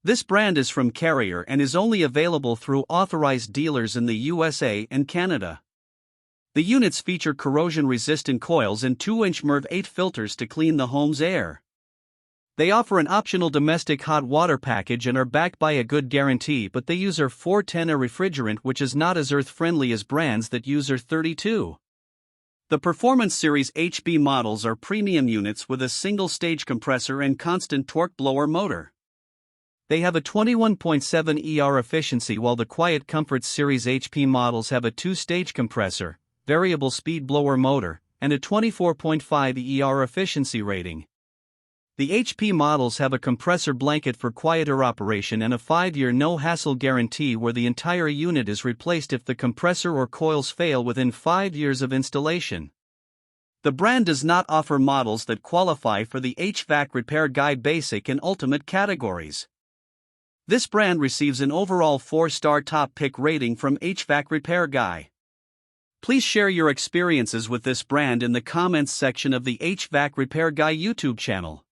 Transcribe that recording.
This brand is from Carrier and is only available through authorized dealers in the USA and Canada. The units feature corrosion-resistant coils and 2-inch MERV 8 filters to clean the home's air. They offer an optional domestic hot water package and are backed by a good guarantee, but they use R410, a refrigerant which is not as earth-friendly as brands that use R32. The Performance Series HB models are premium units with a single-stage compressor and constant torque blower motor. They have a 21.7 ER efficiency, while the QuietComfort Series HP models have a 2-stage compressor, variable speed blower motor, and a 24.5 ER efficiency rating. The HP models have a compressor blanket for quieter operation and a 5-year no-hassle guarantee where the entire unit is replaced if the compressor or coils fail within 5 years of installation. The brand does not offer models that qualify for the HvacRepairGuy Basic and Ultimate categories. This brand receives an overall 4-star top pick rating from HvacRepairGuy. Please share your experiences with this brand in the comments section of the HvacRepairGuy YouTube channel.